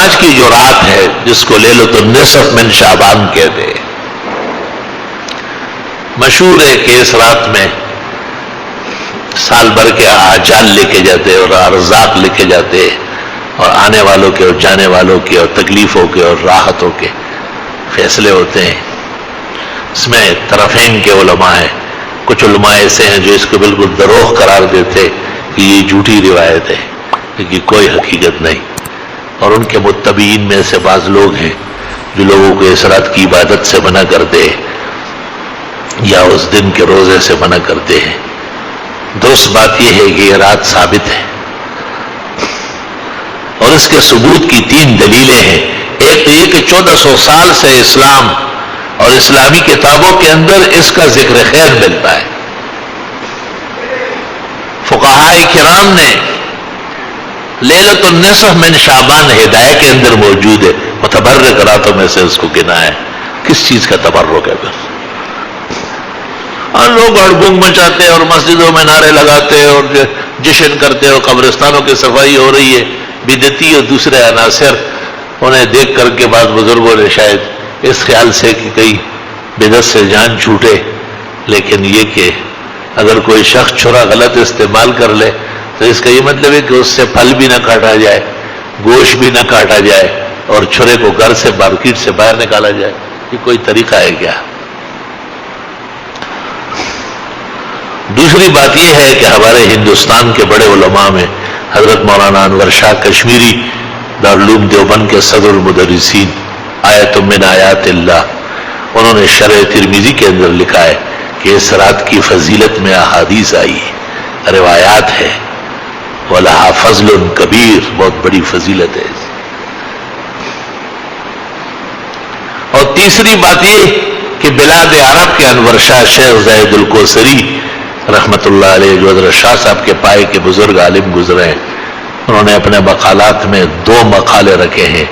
آج کی جو رات ہے جس کو لیلۃ النصف من شعبان کہتے ہیں، مشہور ہے کہ اس رات میں سال بھر کے اعجال لکھے جاتے اور ارزاق لکھے جاتے اور آنے والوں کے اور جانے والوں کے اور تکلیفوں کے اور راحتوں کے فیصلے ہوتے ہیں۔ اس میں طرفین کے علماء ہیں، کچھ علماء ایسے ہیں جو اس کو بالکل دروغ قرار دیتے کہ یہ جھوٹی روایت ہے، لیکن کوئی حقیقت نہیں، اور ان کے متبعین میں سے بعض لوگ ہیں جو لوگوں کو اس رات کی عبادت سے منع کرتے ہیں یا اس دن کے روزے سے منع کرتے ہیں۔ درست بات یہ ہے کہ یہ رات ثابت ہے، اور اس کے ثبوت کی 3 دلیلیں ہیں۔ ایک تو یہ کہ 1400 سال سے اسلام اور اسلامی کتابوں کے اندر اس کا ذکر خیر ملتا ہے۔ فقہائے کرام نے لیلۃ النصف من شعبان ہدایہ کے اندر موجود ہے، متبرک راتوں میں سے اس کو گنا ہے۔ کس چیز کا تبرک ہے پھر؟ اور لوگ ہڑبنگ مچاتے ہیں اور مسجدوں میں نعرے لگاتے ہیں اور جشن کرتے ہیں اور قبرستانوں کی صفائی ہو رہی ہے، بدعتی اور دوسرے عناصر انہیں دیکھ کر کے بعض بزرگوں نے شاید اس خیال سے کہ کئی بدعت سے جان چھوٹے، لیکن یہ کہ اگر کوئی شخص چھرا غلط استعمال کر لے تو اس کا یہ مطلب ہے کہ اس سے پھل بھی نہ کاٹا جائے، گوشت بھی نہ کاٹا جائے اور چھرے کو گھر سے مارکیٹ سے باہر نکالا جائے۔ یہ کوئی طریقہ ہے کیا؟ دوسری بات یہ ہے کہ ہمارے ہندوستان کے بڑے علماء میں حضرت مولانا انور شاہ کشمیری دارالعلوم دیوبند کے صدر المدرسین، آیت من آیات اللہ، انہوں نے شرح ترمذی کے اندر لکھا ہے کہ اس رات کی فضیلت میں احادیث آئی ہے، روایات ہے، وَلَهَا فَضْلٌ کبیر، بہت بڑی فضیلت ہے۔ اور تیسری بات یہ کہ بلاد عرب کے انور شاہ شیخ زاہد الکوثری رحمت اللہ علیہ، جو حضرت شاہ صاحب کے پائے کے بزرگ عالم گزرے ہیں، انہوں نے اپنے مقالات میں 2 مقالے رکھے ہیں،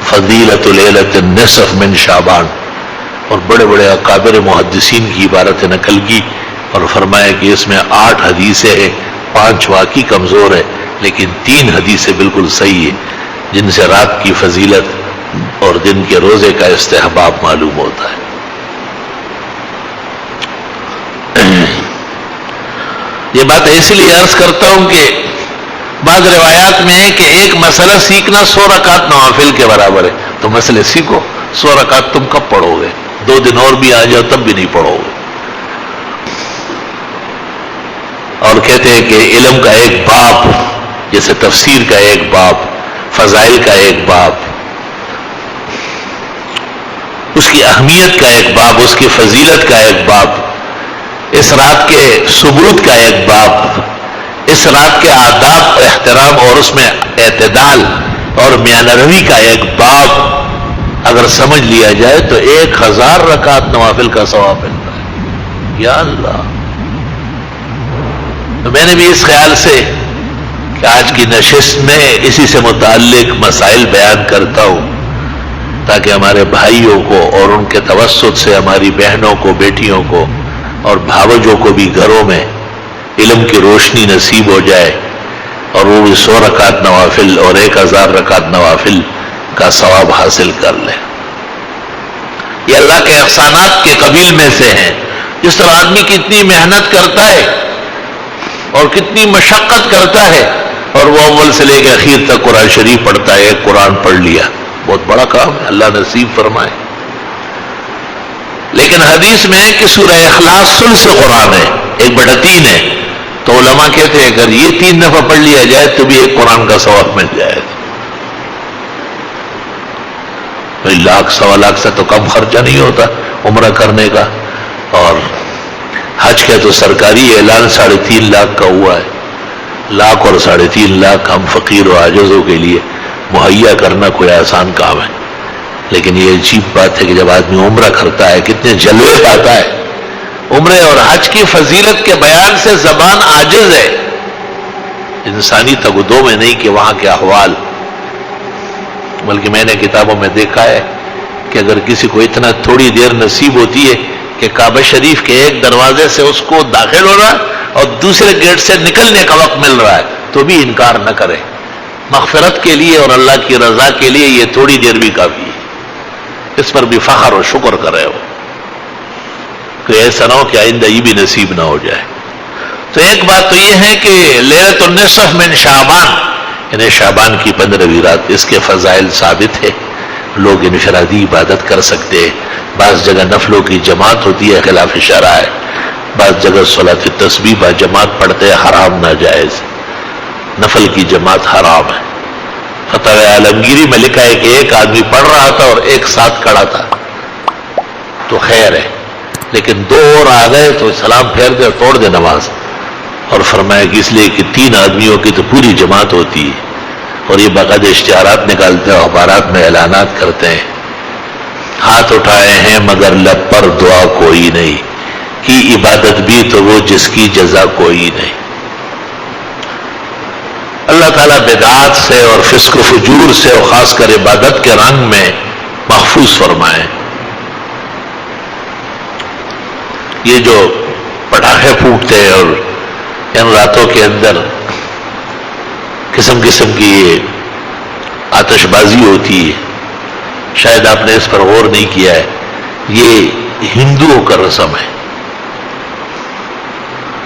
فضیلت لیلۃ النصف من شعبان، اور بڑے بڑے اکابر محدثین کی عبارتیں نقل کی اور فرمایا کہ اس میں 8 حدیثیں ہیں، 5 واقعی کمزور ہے لیکن 3 حدیثیں بالکل صحیح ہیں، جن سے رات کی فضیلت اور دن کے روزے کا استحباب معلوم ہوتا ہے۔ یہ بات اس لیے عرض کرتا ہوں کہ بعض روایات میں ہے کہ ایک مسئلہ سیکھنا 100 رکعت نوافل کے برابر ہے، تو مسئلے سیکھو، 100 رکعت تم کب پڑھو گے؟ 2 دن اور بھی آ جاؤ تب بھی نہیں پڑھو گے۔ اور کہتے ہیں کہ علم کا ایک باب، جیسے تفسیر کا ایک باب، فضائل کا ایک باب، اس کی اہمیت کا ایک باب، اس کی فضیلت کا ایک باب، اس رات کے ثبوت کا ایک باب، اس رات کے آداب احترام اور اس میں اعتدال اور میانہ روی کا ایک باب اگر سمجھ لیا جائے تو 1000 رکعت نوافل کا ثواب ملتا ہے۔ یا اللہ! تو میں نے بھی اس خیال سے کہ آج کی نشست میں اسی سے متعلق مسائل بیان کرتا ہوں تاکہ ہمارے بھائیوں کو اور ان کے توسط سے ہماری بہنوں کو، بیٹیوں کو اور بھاوجوں کو بھی گھروں میں علم کی روشنی نصیب ہو جائے اور وہ بھی 100 رکعت نوافل اور 1000 رکعت نوافل کا ثواب حاصل کر لیں۔ یہ اللہ کے احسانات کے قبیل میں سے ہیں۔ جس طرح آدمی کتنی محنت کرتا ہے اور کتنی مشقت کرتا ہے اور وہ اول سے لے کے اخیر تک قرآن شریف پڑھتا ہے، ایک قرآن پڑھ لیا، بہت بڑا کام ہے، اللہ نصیب فرمائے۔ لیکن حدیث میں ہے کہ سورہ اخلاص ثلث قرآن ہے، 1/3 ہے، تو علماء کہتے ہیں اگر یہ 3 دفعہ پڑھ لیا جائے تو بھی ایک قرآن کا ثواب مل جائے گا۔ 1,00,000 سوا لاکھ سے تو کم خرچہ نہیں ہوتا عمرہ کرنے کا، اور حج کا تو سرکاری اعلان 3.5 لاکھ کا ہوا ہے۔ 1,00,000 اور 3.5 لاکھ ہم فقیر و عاجزوں کے لیے مہیا کرنا کوئی آسان کام ہے، لیکن یہ عجیب بات ہے کہ جب آدمی عمرہ کرتا ہے کتنے جلوے پاتا ہے۔ عمرے اور حج کی فضیلت کے بیان سے زبان عاجز ہے، انسانی تگدو میں نہیں کہ وہاں کے احوال، بلکہ میں نے کتابوں میں دیکھا ہے کہ اگر کسی کو اتنا تھوڑی دیر نصیب ہوتی ہے کہ کعبہ شریف کے ایک دروازے سے اس کو داخل ہو رہا ہے اور دوسرے گیٹ سے نکلنے کا وقت مل رہا ہے تو بھی انکار نہ کرے مغفرت کے لیے اور اللہ کی رضا کے لیے یہ تھوڑی دیر بھی کافی ہے. اس پر بھی فخر و شکر کرے ہو کہ ایسا نہ ہو کہ آئندہ یہ بھی نصیب نہ ہو جائے. تو ایک بات تو یہ ہے کہ لیلۃ النصف من شعبان، یعنی شعبان کی 15ویں رات، اس کے فضائل ثابت ہے. لوگ انفرادی عبادت کر سکتے ہیں، بعض جگہ نفلوں کی جماعت ہوتی ہے خلاف شرع ہے، بعض جگہ صلاۃ التسبیح با جماعت پڑھتے ہیں، حرام ناجائز، نفل کی جماعت حرام ہے. فتح عالمگیری میں لکھا ہے کہ ایک آدمی پڑھ رہا تھا اور ایک ساتھ کھڑا تھا تو خیر ہے، لیکن دو اور آ گئے تو سلام پھیر دے اور توڑ دے نماز. اور فرمایا کہ اس لیے کہ 3 آدمیوں کی تو پوری جماعت ہوتی ہے، اور یہ باقاعدہ اشتہارات نکالتے ہیں، اخبارات میں اعلانات کرتے ہیں، ہاتھ اٹھائے ہیں مگر لب پر دعا کوئی نہیں، کی عبادت بھی تو وہ جس کی جزا کوئی نہیں. اللہ تعالیٰ بدعات سے اور فسق و فجور سے اور خاص کر عبادت کے رنگ میں محفوظ فرمائے. یہ جو پٹاخے پھوٹتے ہیں اور ان راتوں کے اندر قسم قسم کی یہ آتش بازی ہوتی ہے، شاید آپ نے اس پر غور نہیں کیا ہے، یہ ہندوؤں کا رسم ہے.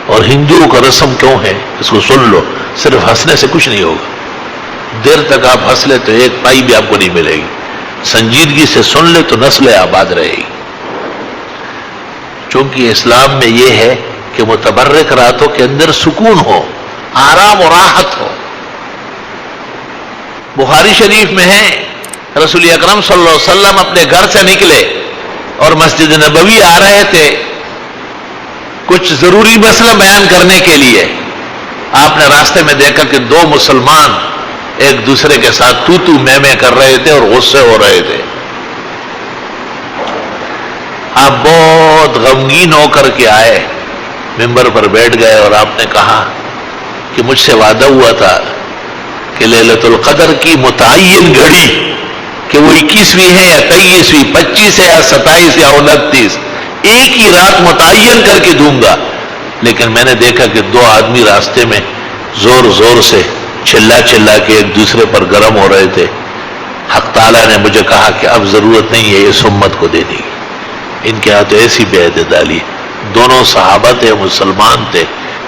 اور ہندوؤں کا رسم کیوں ہے اس کو سن لو، صرف ہنسنے سے کچھ نہیں ہوگا. دیر تک آپ ہنس لے تو ایک پائی بھی آپ کو نہیں ملے گی، سنجیدگی سے سن لے تو نسل آباد رہے گی. چونکہ اسلام میں یہ ہے کہ متبرک راتوں کے اندر سکون ہو، آرام و راحت ہو. بخاری شریف میں ہے رسول اکرم صلی اللہ علیہ وسلم اپنے گھر سے نکلے اور مسجد نبوی آ رہے تھے کچھ ضروری مسئلہ بیان کرنے کے لیے. آپ نے راستے میں دیکھا کہ 2 مسلمان ایک دوسرے کے ساتھ تو تو میں کر رہے تھے اور غصے ہو رہے تھے. آپ بہت غمگین ہو کر کے آئے، ممبر پر بیٹھ گئے اور آپ نے کہا کہ مجھ سے وعدہ ہوا تھا کہ لیلۃ القدر کی متعین گھڑی کہ وہ 21ویں ہے یا 23ویں، 25 ہے یا 27 یا 29، ایک ہی رات متعین کر کے دوں گا. لیکن میں نے دیکھا کہ 2 آدمی راستے میں زور زور سے چلا چلا کے ایک دوسرے پر گرم ہو رہے تھے. حق تعالیٰ نے مجھے کہا کہ اب ضرورت نہیں ہے اس امت کو دینے کی، ان کے ہاں تو ایسی بے عدالی. دونوں صحابہ تھے، مسلمان تھے،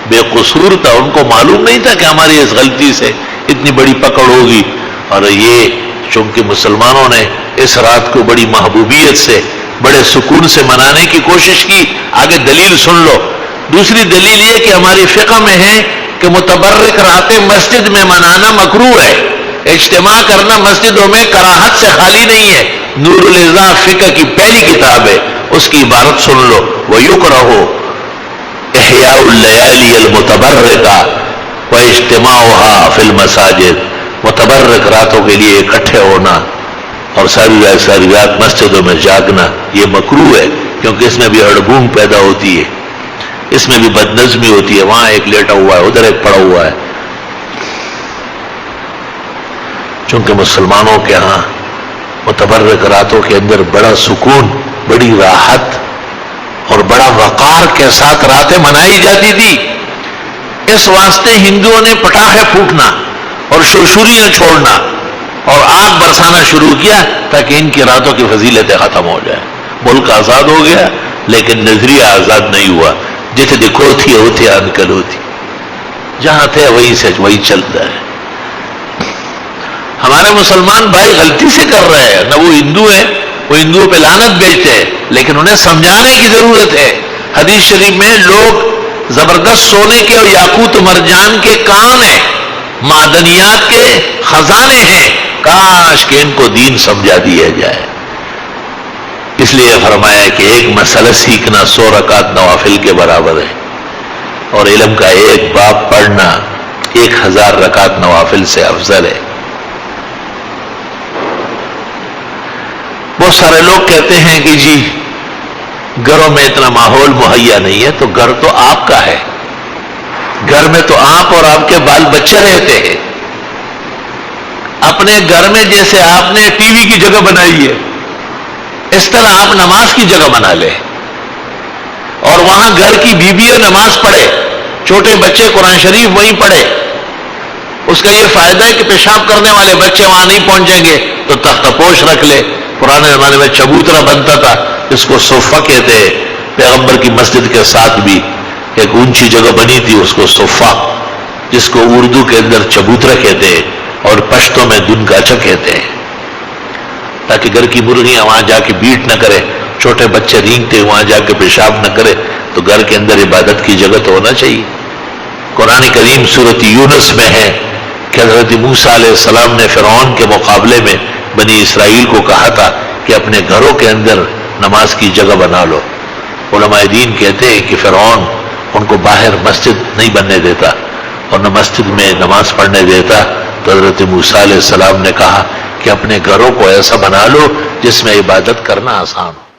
بے قصور تھا، ان کو معلوم نہیں تھا کہ ہماری اس غلطی سے اتنی بڑی پکڑ ہوگی. اور یہ چونکہ مسلمانوں نے اس رات کو بڑی محبوبیت سے بڑے سکون سے منانے کی کوشش کی. آگے دلیل سن لو. دوسری دلیل یہ کہ ہماری فقہ میں ہے کہ متبرک راتیں مسجد میں منانا مکروہ ہے، اجتماع کرنا مسجدوں میں کراہت سے خالی نہیں ہے. نور الاضاء فقہ کی پہلی کتاب ہے، اس کی عبارت سن لو. وَيُكْرَهُ إِحْيَاءُ اللَّيَالِيَ الْمُتَبَرِّكَةِ وَاجْتِمَاعُهَا فِي الْمَسَاجِدِ. متبرک راتوں کے لیے اکٹھے ہونا اور ساری رات مسجدوں میں جاگنا یہ مکروہ ہے، کیونکہ اس میں بھی ہڑبونگ پیدا ہوتی ہے، اس میں بھی بدنظمی ہوتی ہے. وہاں ایک لیٹا ہوا ہے، ادھر ایک پڑا ہوا ہے. چونکہ مسلمانوں کے ہاں متبرک راتوں کے اندر بڑا سکون، بڑی راحت اور بڑا وقار کے ساتھ راتیں منائی جاتی تھی. اس واسطے ہندوؤں نے پٹاخے پھوٹنا اور شرشوریاں چھوڑنا اور آگ برسانا شروع کیا تاکہ ان کی راتوں کی فضیلتیں ختم ہو جائیں. ملک آزاد ہو گیا لیکن نظریہ آزاد نہیں ہوا. جتنے دیکھو تھی ہوتی انکل ہوتی، جہاں تھے وہیں سے وہی چلتا ہے. ہمارے مسلمان بھائی غلطی سے کر رہے ہیں، نہ وہ ہندو ہیں، وہ ہندوؤں پہ لعنت بیچتے ہیں، لیکن انہیں سمجھانے کی ضرورت ہے. حدیث شریف میں لوگ زبردست سونے کے اور یاقوت و مرجان کے کان ہیں، معدنیات کے خزانے ہیں، کاش کہ ان کو دین سمجھا دیا جائے. اس لیے فرمایا کہ ایک مسئلہ سیکھنا 100 رکعت نوافل کے برابر ہے، اور علم کا ایک باب پڑھنا 1000 رکعت نوافل سے افضل ہے. بہت سارے لوگ کہتے ہیں کہ جی گھروں میں اتنا ماحول مہیا نہیں ہے، تو گھر تو آپ کا ہے، گھر میں تو آپ اور آپ کے بال بچے رہتے ہیں. اپنے گھر میں جیسے آپ نے ٹی وی کی جگہ بنائی ہے، اس طرح آپ نماز کی جگہ بنا لیں اور وہاں گھر کی بیویاں نماز پڑھے، چھوٹے بچے قرآن شریف وہیں پڑھے. اس کا یہ فائدہ ہے کہ پیشاب کرنے والے بچے وہاں نہیں پہنچیں گے تو تختہ پوش رکھ لے. پرانے زمانے میں چبوترا بنتا تھا جس کو صوفہ کہتے ہیں. پیغمبر کی مسجد کے ساتھ بھی ایک اونچی جگہ بنی تھی اس کو صوفہ، جس کو اردو کے اندر چبوترا کہتے ہیں اور پشتوں میں دن گاچا کہتے ہیں، تاکہ گھر کی مرغیاں وہاں جا کے بیٹ نہ کرے، چھوٹے بچے رینگتے وہاں جا کے پیشاب نہ کرے. تو گھر کے اندر عبادت کی جگہ تو ہونا چاہیے. قرآن کریم سورۃ یونس میں ہے کہ حضرت موسیٰ علیہ السلام نے فرعون کے مقابلے میں بنی اسرائیل کو کہا تھا کہ اپنے گھروں کے اندر نماز کی جگہ بنا لو. علماء دین کہتے ہیں کہ فرعون ان کو باہر مسجد نہیں بننے دیتا اور نہ مسجد میں نماز پڑھنے دیتا. تو حضرت موسیٰ علیہ السلام نے کہا کہ اپنے گھروں کو ایسا بنا لو جس میں عبادت کرنا آسان ہو.